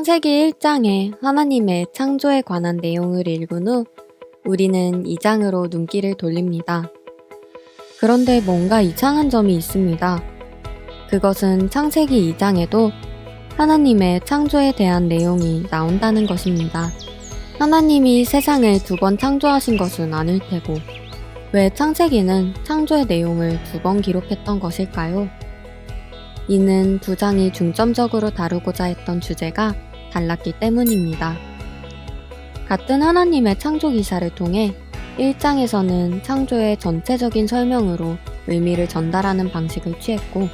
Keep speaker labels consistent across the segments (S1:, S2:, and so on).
S1: 창세기 1장에 하나님의 창조에 관한 내용을 읽은 후 우리는 2장으로 눈길을 돌립니다. 그런데 뭔가 이상한 점이 있습니다. 그것은 창세기 2장에도 하나님의 창조에 대한 내용이 나온다는 것입니다. 하나님이 세상을 2번 창조하신 것은 아닐 테고 왜 창세기는 창조의 내용을 2번 기록했던 것일까요? 이는 2장이 중점적으로 다루고자 했던 주제가 달랐기 때문입니다. 같은 하나님의 창조 기사를 통해 1장에서는 창조의 전체적인 설명으로 의미를 전달하는 방식을 취했고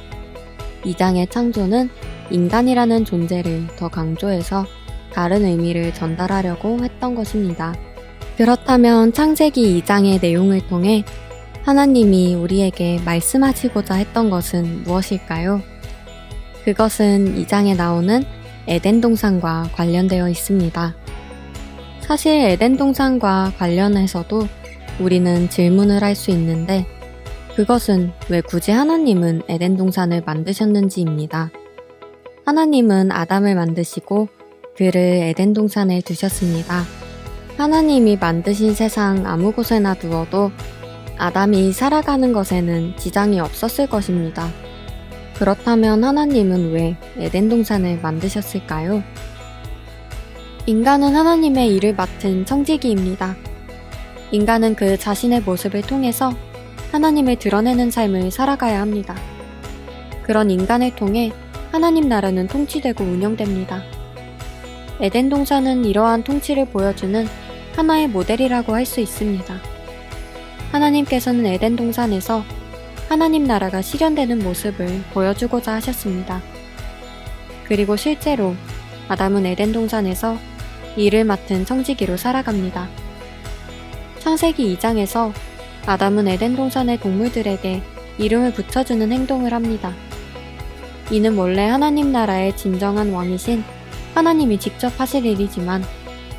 S1: 2장의 창조는 인간이라는 존재를 더 강조해서 다른 의미를 전달하려고 했던 것입니다. 그렇다면 창세기 2장의 내용을 통해 하나님이 우리에게 말씀하시고자 했던 것은 무엇일까요? 그것은 2장에 나오는 에덴 동산과 관련되어 있습니다. 사실 에덴 동산과 관련해서도 우리는 질문을 할 수 있는데 그것은 왜 굳이 하나님은 에덴 동산을 만드셨는지입니다. 하나님은 아담을 만드시고 그를 에덴 동산에 두셨습니다. 하나님이 만드신 세상 아무 곳에나 두어도 아담이 살아가는 것에는 지장이 없었을 것입니다. 그렇다면 하나님은 왜 에덴 동산을 만드셨을까요? 인간은 하나님의 일을 맡은 청지기입니다. 인간은 그 자신의 모습을 통해서 하나님을 드러내는 삶을 살아가야 합니다. 그런 인간을 통해 하나님 나라는 통치되고 운영됩니다. 에덴 동산은 이러한 통치를 보여주는 하나의 모델이라고 할 수 있습니다. 하나님께서는 에덴 동산에서 하나님 나라가 실현되는 모습을 보여주고자 하셨습니다. 그리고 실제로 아담은 에덴 동산에서 일을 맡은 청지기로 살아갑니다. 창세기 2장에서 아담은 에덴 동산의 동물들에게 이름을 붙여주는 행동을 합니다. 이는 원래 하나님 나라의 진정한 왕이신 하나님이 직접 하실 일이지만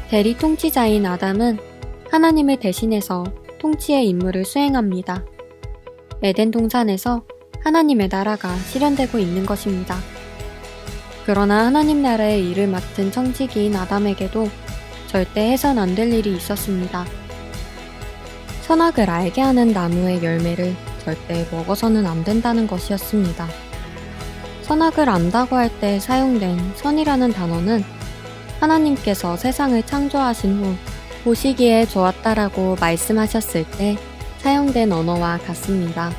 S1: 대리 통치자인 아담은 하나님을 대신해서 통치의 임무를 수행합니다. 에덴 동산에서 하나님의 나라가 실현되고 있는 것입니다. 그러나 하나님 나라의 일을 맡은 청지기인 아담에게도 절대 해선 안 될 일이 있었습니다. 선악을 알게 하는 나무의 열매를 절대 먹어서는 안 된다는 것이었습니다. 선악을 안다고 할 때 사용된 선이라는 단어는 하나님께서 세상을 창조하신 후 보시기에 좋았다라고 말씀하셨을 때 사용된 언어와 같습니다.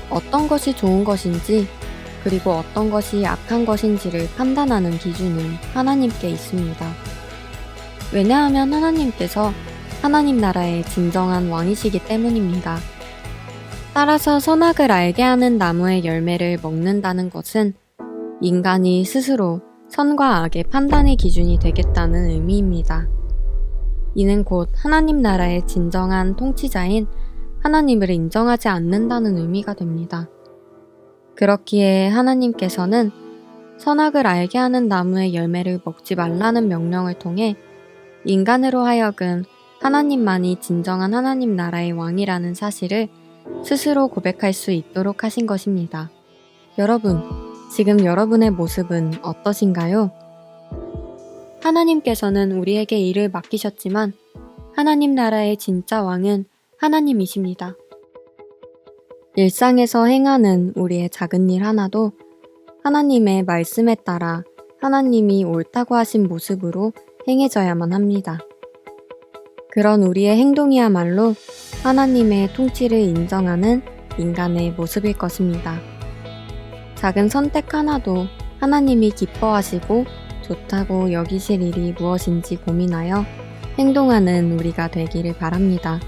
S1: 어떤 것이 좋은 것인지 그리고 어떤 것이 악한 것인지를 판단하는 기준은 하나님께 있습니다. 왜냐하면 하나님께서 하나님 나라의 진정한 왕이시기 때문입니다. 따라서 선악을 알게 하는 나무의 열매를 먹는다는 것은 인간이 스스로 선과 악의 판단의 기준이 되겠다는 의미입니다. 이는 곧 하나님 나라의 진정한 통치자인 하나님을 인정하지 않는다는 의미가 됩니다. 그렇기에 하나님께서는 선악을 알게 하는 나무의 열매를 먹지 말라는 명령을 통해 인간으로 하여금 하나님만이 진정한 하나님 나라의 왕이라는 사실을 스스로 고백할 수 있도록 하신 것입니다. 여러분, 지금 여러분의 모습은 어떠신가요? 하나님께서는 우리에게 일을 맡기셨지만 하나님 나라의 진짜 왕은 하나님이십니다. 일상에서 행하는 우리의 작은 일 하나도 하나님의 말씀에 따라 하나님이 옳다고 하신 모습으로 행해져야만 합니다. 그런 우리의 행동이야말로 하나님의 통치를 인정하는 인간의 모습일 것입니다. 작은 선택 하나도 하나님이 기뻐하시고 좋다고 여기실 일이 무엇인지 고민하여 행동하는 우리가 되기를 바랍니다.